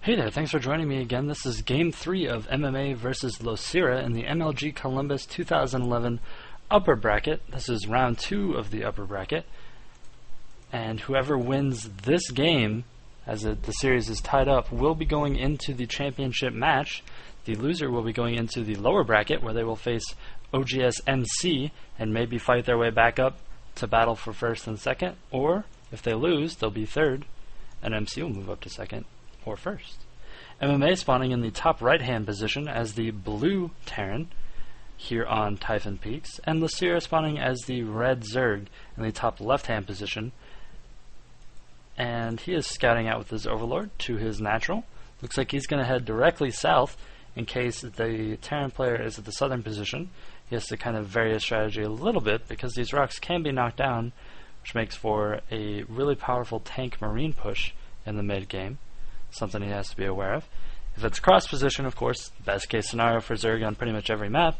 Hey there, thanks for joining me again. This is Game 3 of MMA versus Losira in the MLG Columbus 2011 upper bracket. This is round 2 of the upper bracket. And whoever wins this game, as the series is tied up, will be going into the championship match. The loser will be going into the lower bracket, where they will face OGS MC and maybe fight their way back up to battle for first and second. Or, if they lose, they'll be third, and MC will move up to second or first. MMA spawning in the top right-hand position as the blue Terran here on Typhon Peaks, and Losira spawning as the red Zerg in the top left-hand position. And he is scouting out with his Overlord to his natural. Looks like he's going to head directly south in case the Terran player is at the southern position. He has to kind of vary his strategy a little bit because these rocks can be knocked down, which makes for a really powerful tank marine push in the mid-game. Something he has to be aware of. If it's cross position, of course, best case scenario for Zerg on pretty much every map.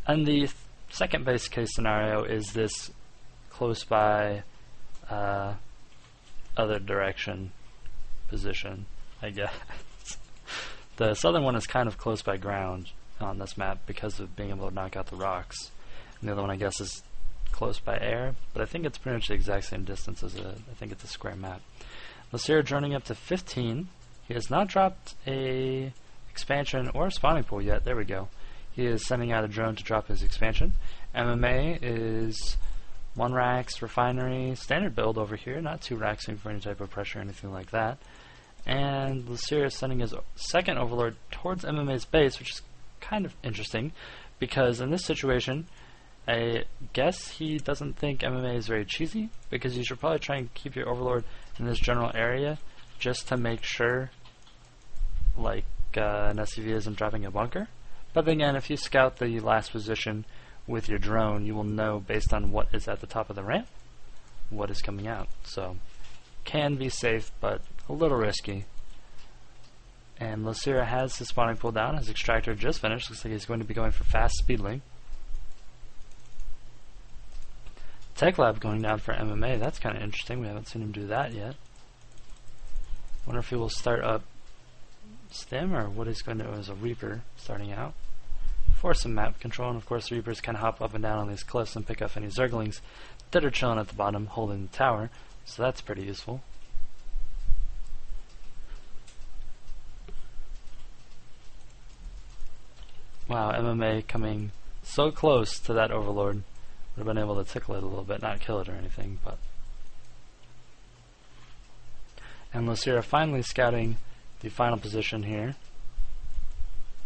And the second best case scenario is this close by other direction position, I guess. The southern one is kind of close by ground on this map because of being able to knock out the rocks. And the other one, I guess, is close by air, but I think it's pretty much the exact same distance as I think it's a square map. Losira journeying up to 15. He has not dropped a expansion or a spawning pool yet. There we go. He is sending out a drone to drop his expansion. MMA is 1 racks refinery standard build over here, not 2 racksing for any type of pressure or anything like that. And Losira is sending his second Overlord towards MMA's base, which is kind of interesting because in this situation, I guess he doesn't think MMA is very cheesy, because you should probably try and keep your Overlord in this general area just to make sure like an SCV isn't dropping a bunker. But then again, if you scout the last position with your drone, you will know based on what is at the top of the ramp what is coming out. So can be safe, but a little risky. And Losira has his spawning pool down. His extractor just finished. Looks like he's going to be going for fast speedling. Tech Lab going down for MMA. That's kind of interesting. We haven't seen him do that yet. Wonder if he will start up Stim or what he's going to do as a Reaper starting out for some map control. And of course, Reapers can hop up and down on these cliffs and pick up any Zerglings that are chilling at the bottom holding the tower. So that's pretty useful. Wow, MMA coming so close to that Overlord. Would have been able to tickle it a little bit, not kill it or anything, but. And Losira finally scouting the final position here.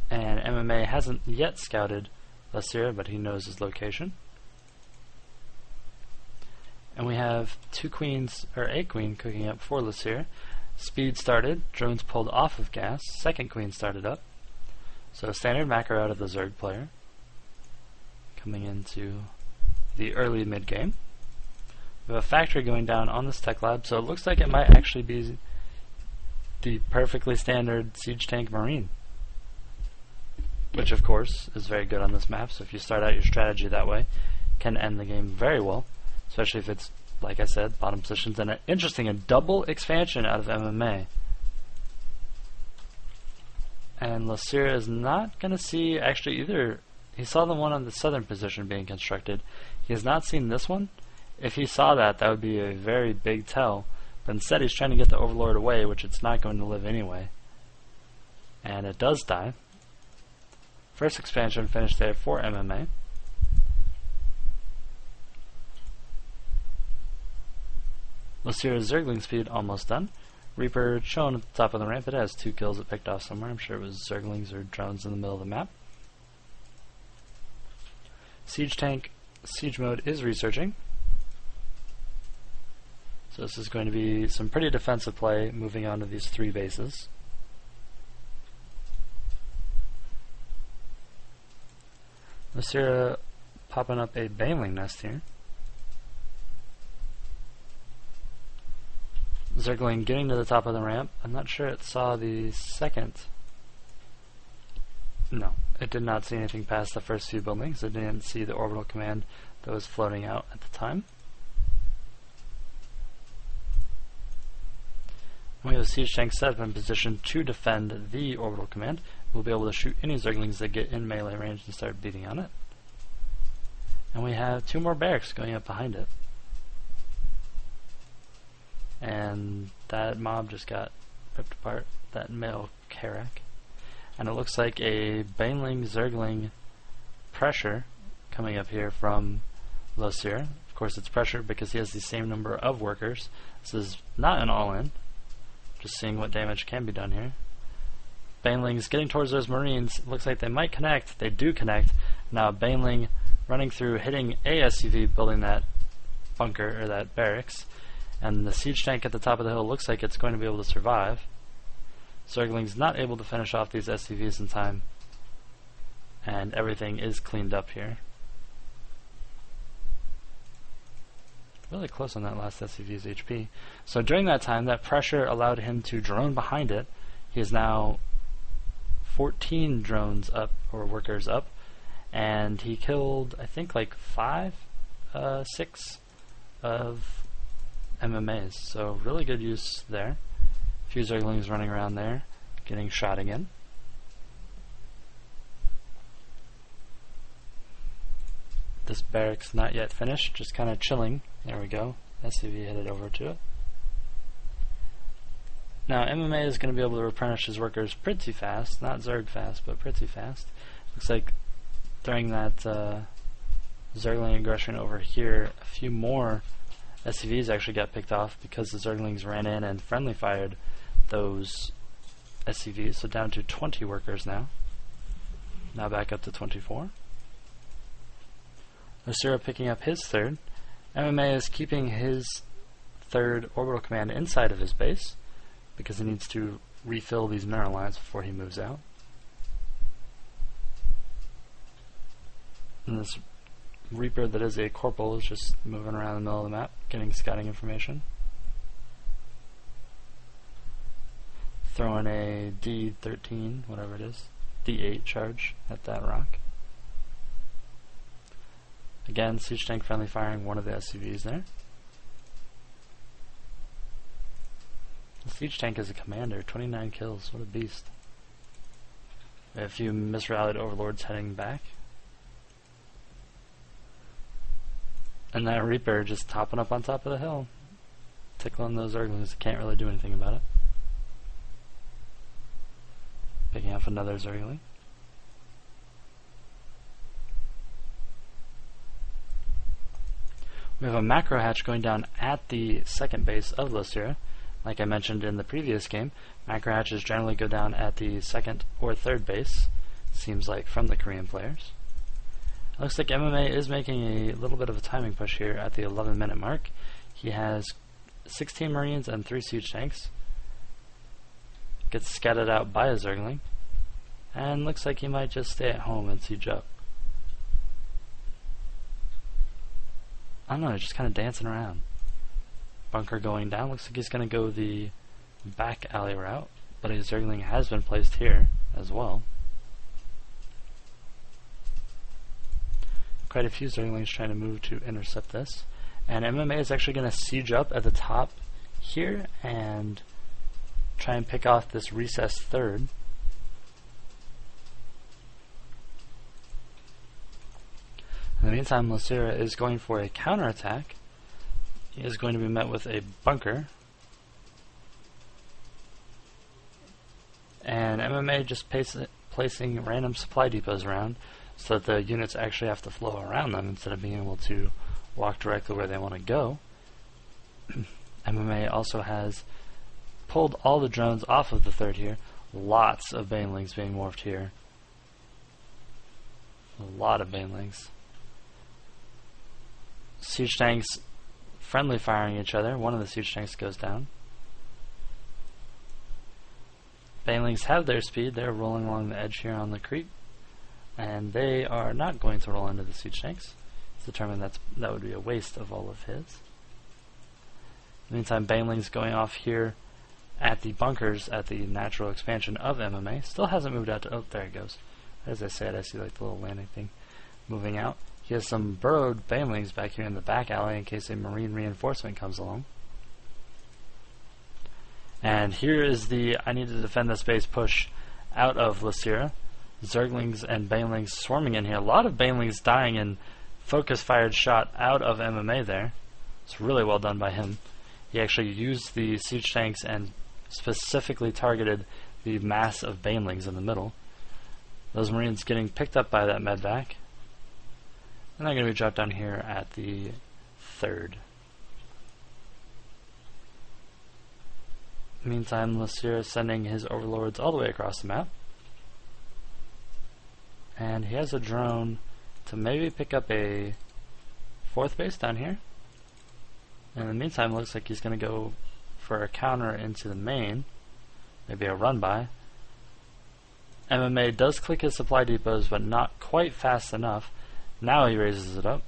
And MMA hasn't yet scouted Losira, but he knows his location. And we have 2 queens, or a queen cooking up for Losira. Speed started, drones pulled off of gas, second queen started up. So standard macro out of the Zerg player. Coming into the early mid game. We have a factory going down on this tech lab, so it looks like it might actually be the perfectly standard siege tank marine, which of course is very good on this map. So if you start out your strategy that way, can end the game very well, especially if it's, like I said, bottom positions. And interesting, a double expansion out of MMA. And Losira is not going to see actually either. He saw the one on the southern position being constructed. He has not seen this one. If he saw that, that would be a very big tell. But instead he's trying to get the Overlord away, which it's not going to live anyway. And it does die. First expansion finished there for MMA. Losira's Zergling speed almost done. Reaper shown at the top of the ramp. It has 2 kills it picked off somewhere. I'm sure it was Zerglings or drones in the middle of the map. Siege tank siege mode is researching. So this is going to be some pretty defensive play moving on to these 3 bases. Losira popping up a Baneling nest here. Zergling getting to the top of the ramp. I'm not sure it saw the second. No, it did not see anything past the first few buildings. It didn't see the orbital command that was floating out at the time. We have a siege tank set up in position to defend the orbital command. We'll be able to shoot any zerglings that get in melee range and start beating on it. And we have 2 more barracks going up behind it. And that mob just got ripped apart, that male Karak. And it looks like a Baneling Zergling pressure coming up here from MLG. Of course it's pressure because he has the same number of workers. This is not an all-in. Just seeing what damage can be done here. Baneling's getting towards those Marines. Looks like they might connect. They do connect. Now Baneling running through, hitting a SCV, building that bunker, or that barracks. And the siege tank at the top of the hill looks like it's going to be able to survive. Zergling's not able to finish off these SCVs in time. And everything is cleaned up here. Really close on that last SCV's HP. So during that time, that pressure allowed him to drone behind it. He is now 14 drones up, or workers up, and he killed, I think, like 6 of MMAs. So really good use there. A few Zerglings running around there, getting shot again. This barracks not yet finished, just kind of chilling. There we go. SCV headed over to it. Now MMA is going to be able to replenish his workers pretty fast, not Zerg fast, but pretty fast. Looks like during that Zergling aggression over here, a few more SCVs actually got picked off because the Zerglings ran in and friendly fired those SCVs, so down to 20 workers now. Now back up to 24. MLG picking up his third. MMA is keeping his third orbital command inside of his base because he needs to refill these mineral lines before he moves out. And this Reaper that is a corporal is just moving around the middle of the map, getting scouting information. Throwing a D13, whatever it is, D8 charge at that rock. Again, siege tank friendly firing one of the SCVs there. The siege tank is a commander, 29 kills, what a beast. We have a few misrallied overlords heading back. And that Reaper just topping up on top of the hill, tickling those Zerglings that can't really do anything about it. Picking up another Zergling. We have a macro hatch going down at the second base of MLG. Like I mentioned in the previous game, macro hatches generally go down at the second or third base, seems like from the Korean players. It looks like MMA is making a little bit of a timing push here at the 11-minute mark. He has 16 Marines and 3 siege tanks. Gets scattered out by a Zergling, and looks like he might just stay at home and siege up. I don't know, he's just kind of dancing around. Bunker going down, looks like he's going to go the back alley route, but a Zergling has been placed here as well. Quite a few Zerglings trying to move to intercept this. And MMA is actually going to siege up at the top here and try and pick off this recessed third. In the meantime, MLG is going for a counterattack. He is going to be met with a bunker. And MMA just placing random supply depots around so that the units actually have to flow around them instead of being able to walk directly where they want to go. MMA also has pulled all the drones off of the third here. Lots of Banelings being morphed here. A lot of Banelings. Siege tanks friendly firing each other. One of the siege tanks goes down. Banelings have their speed. They're rolling along the edge here on the creep, and they are not going to roll into the siege tanks. It's determined that would be a waste of all of his. In the meantime, Banelings going off here at the bunkers at the natural expansion of MMA. Still hasn't moved out to... Oh, there it goes. As I said, I see like the little landing thing moving out. He has some burrowed Banelings back here in the back alley in case a Marine reinforcement comes along. And here is the I need to defend this base push out of Losira. Zerglings and Banelings swarming in here. A lot of Banelings dying in focus-fired shot out of MMA there. It's really well done by him. He actually used the siege tanks and specifically targeted the mass of Banelings in the middle. Those Marines getting picked up by that medvac. And they're going to be dropped down here at the 3rd. Meantime, Losira is sending his overlords all the way across the map. And he has a drone to maybe pick up a 4th base down here. In the meantime, it looks like he's going to go for a counter into the main. Maybe a run by. MMA does click his supply depots, but not quite fast enough. Now he raises it up.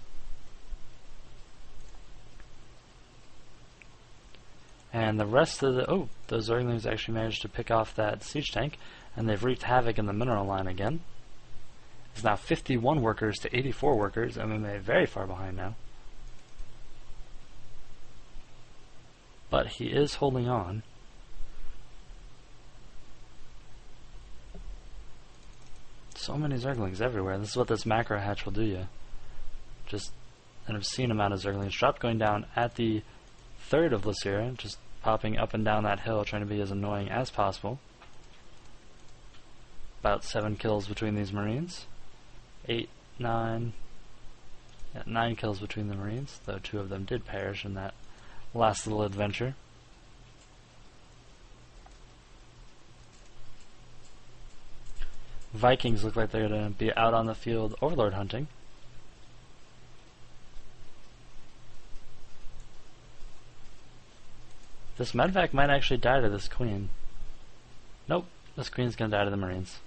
And the rest of the... Oh, those Zerglings actually managed to pick off that siege tank, and they've wreaked havoc in the mineral line again. It's now 51 workers to 84 workers. MMA very far behind now. But he is holding on. So many Zerglings everywhere. This is what this macro hatch will do you. Just an obscene amount of Zerglings. Drop going down at the 3rd of Losira, just popping up and down that hill, trying to be as annoying as possible. About 7 kills between these Marines. 8, 9... Yeah, 9 kills between the Marines, though 2 of them did perish in that last little adventure. Vikings look like they're going to be out on the field overlord hunting. This medvac might actually die to this queen. Nope, this queen's going to die to the Marines.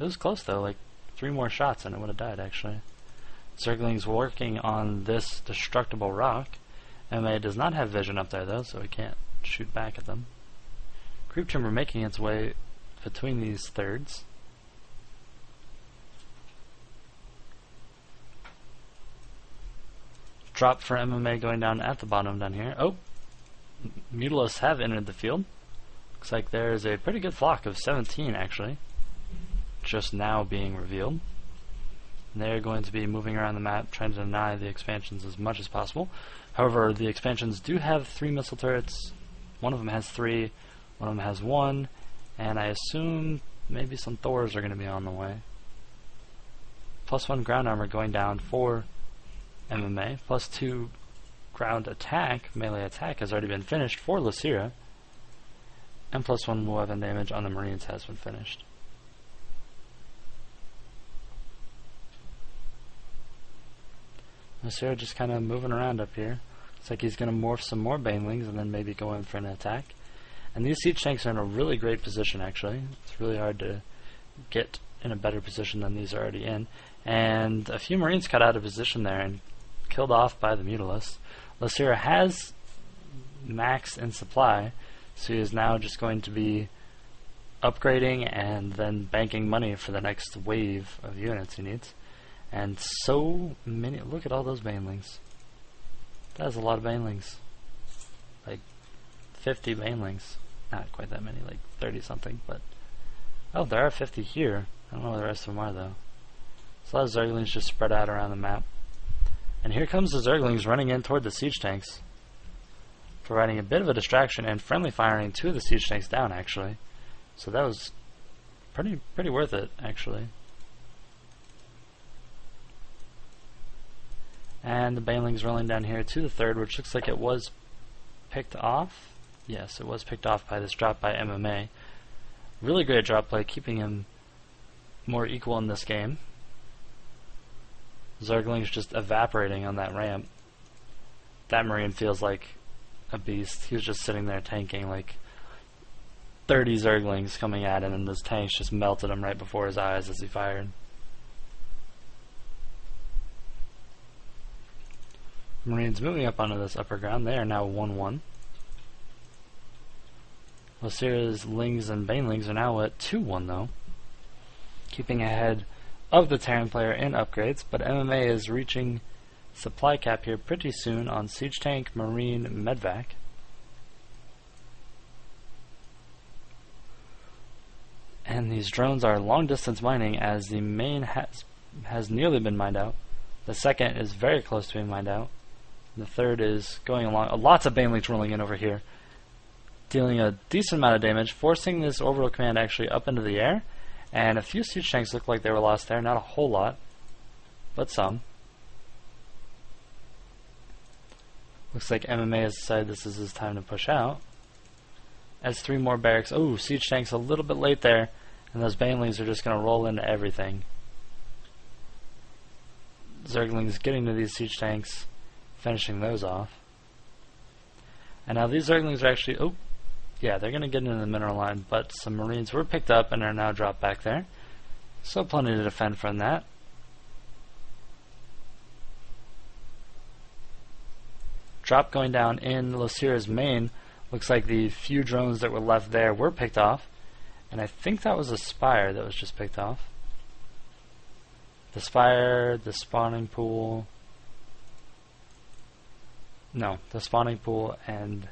It was close though, like 3 more shots and it would have died actually. Zergling's working on this destructible rock. MA does not have vision up there though, so he can't shoot back at them. Creep timber making its way between these thirds. Drop for MMA going down at the bottom down here. Oh, Mutilos have entered the field. Looks like there's a pretty good flock of 17 actually, just now being revealed. And they're going to be moving around the map trying to deny the expansions as much as possible. However, the expansions do have 3 missile turrets. One of them has 3, one of them has 1, and I assume maybe some Thors are going to be on the way. +1 ground armor going down for MMA, +2 ground attack, melee attack has already been finished for Losira, and +1 weapon damage on the Marines has been finished. Losira just kind of moving around up here. Looks like he's going to morph some more Banelings and then maybe go in for an attack. And these siege tanks are in a really great position actually. It's really hard to get in a better position than these are already in. And a few Marines cut out of position there and killed off by the Mutilis. Losira has max in supply, so he is now just going to be upgrading and then banking money for the next wave of units he needs. And so many, look at all those Banelings. That's a lot of Banelings. Like 50 Banelings. Not quite that many, like 30 something, but oh, there are 50 here. I don't know where the rest of them are though. So a lot of Zerglings just spread out around the map. And here comes the Zerglings running in toward the siege tanks, providing a bit of a distraction and friendly firing 2 of the siege tanks down actually. So that was pretty worth it actually. And the Banelings rolling down here to the 3rd, which looks like it was picked off. Yes, it was picked off by this drop by MMA. Really great drop play, keeping him more equal in this game. Zerglings just evaporating on that ramp. That Marine feels like a beast. He was just sitting there tanking like 30 Zerglings coming at him, and those tanks just melted him right before his eyes as he fired. Marines moving up onto this upper ground. They are now 1-1. Losira's Lings and Banelings are now at 2-1 though, keeping ahead of the Terran player in upgrades, but MMA is reaching supply cap here pretty soon on Siege Tank, Marine, Medvac. And these drones are long distance mining, as the main has nearly been mined out. The second is very close to being mined out. The third is going along. Lots of Banelings rolling in over here, dealing a decent amount of damage, forcing this orbital command actually up into the air. And a few siege tanks look like they were lost there. Not a whole lot, but some. Looks like MMA has decided this is his time to push out. As 3 more barracks. Oh, siege tanks a little bit late there, and those Banelings are just going to roll into everything. Zerglings getting to these siege tanks, finishing those off. And now these Zerglings are actually, oh, yeah, they're going to get into the mineral line, but some Marines were picked up and are now dropped back there. So plenty to defend from that. Drop going down in Losira's main. Looks like the few drones that were left there were picked off. And I think that was a Spire that was just picked off. The Spire, the spawning pool. No, the spawning pool, and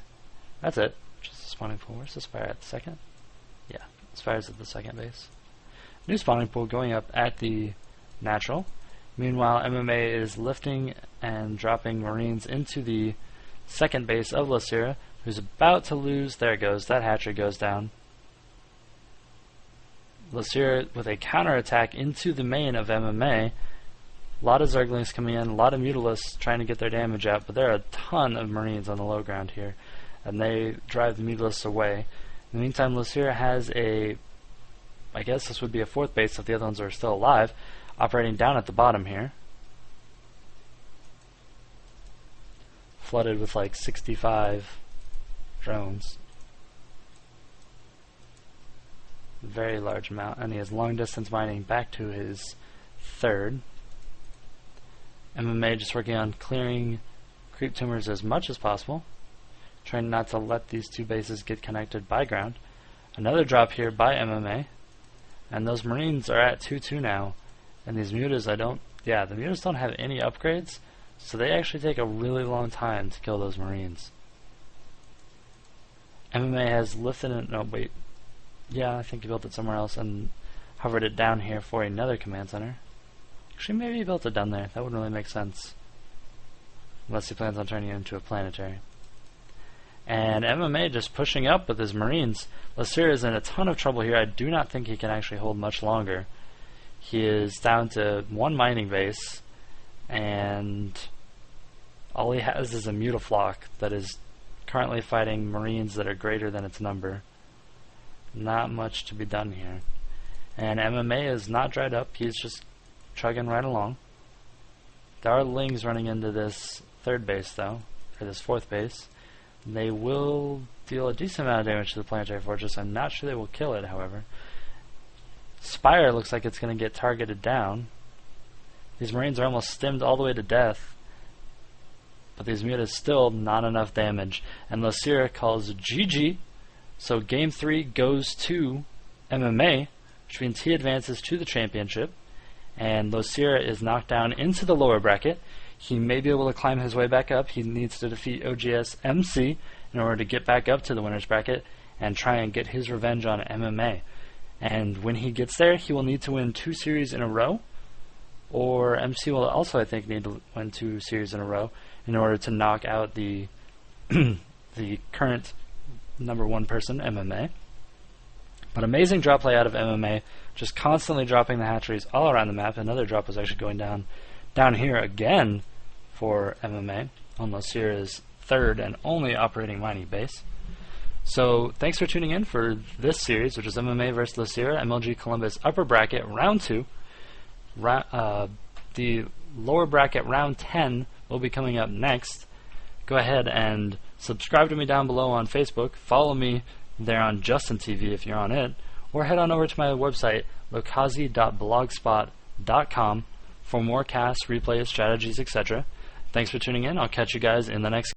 that's it. Just the spawning pool. Where's the Spire at? The second? Yeah, the Spire's at the second base. New spawning pool going up at the natural. Meanwhile, MMA is lifting and dropping Marines into the second base of Losira, who's about to lose. There it goes. That hatchery goes down. Losira with a counterattack into the main of MMA. A lot of Zerglings coming in, a lot of Mutalisks trying to get their damage out, but there are a ton of Marines on the low ground here, and they drive the Mutalisks away. In the meantime, Losira has a, I guess this would be a 4th base if the other ones are still alive, operating down at the bottom here. Flooded with like 65 drones. Very large amount, and he has long distance mining back to his 3rd. MMA just working on clearing creep tumors as much as possible, trying not to let these 2 bases get connected by ground. Another drop here by MMA, and those Marines are at 2-2 now, and these mutas the mutas don't have any upgrades, so they actually take a really long time to kill those Marines. MMA has lifted it, no wait, yeah, I think he built it somewhere else and hovered it down here for another command center. Actually, maybe he built it down there. That wouldn't really make sense, unless he plans on turning it into a planetary. And MMA just pushing up with his Marines. Losira is in a ton of trouble here. I do not think he can actually hold much longer. He is down to 1 mining base, and all he has is a Mutaflock that is currently fighting Marines that are greater than its number. Not much to be done here. And MMA is not dried up. He's just chugging right along. There are Lings running into this 3rd base, though, or this 4th base. They will deal a decent amount of damage to the planetary fortress. I'm not sure they will kill it, however. Spire looks like it's going to get targeted down. These Marines are almost stimmed all the way to death, but these mutas still not enough damage. And Losira calls GG. So game 3 goes to MMA, which means he advances to the championship, and Losira is knocked down into the lower bracket. He may be able to climb his way back up. He needs to defeat OGS MC in order to get back up to the winner's bracket and try and get his revenge on MMA. And when he gets there, he will need to win 2 series in a row, or MC will also, I think, need to win 2 series in a row in order to knock out the the current number 1 person, MMA. But amazing drop play out of MMA, just constantly dropping the hatcheries all around the map. Another drop was actually going down here again for MMA on Losira's 3rd and only operating mining base. So thanks for tuning in for this series, which is MMA vs. Losira, MLG Columbus upper bracket round 2. The lower bracket round 10 will be coming up next. Go ahead and subscribe to me down below on Facebook. Follow me there on Justin TV if you're on it, or head on over to my website lokazi.blogspot.com for more casts, replays, strategies, etc. Thanks for tuning in. I'll catch you guys in the next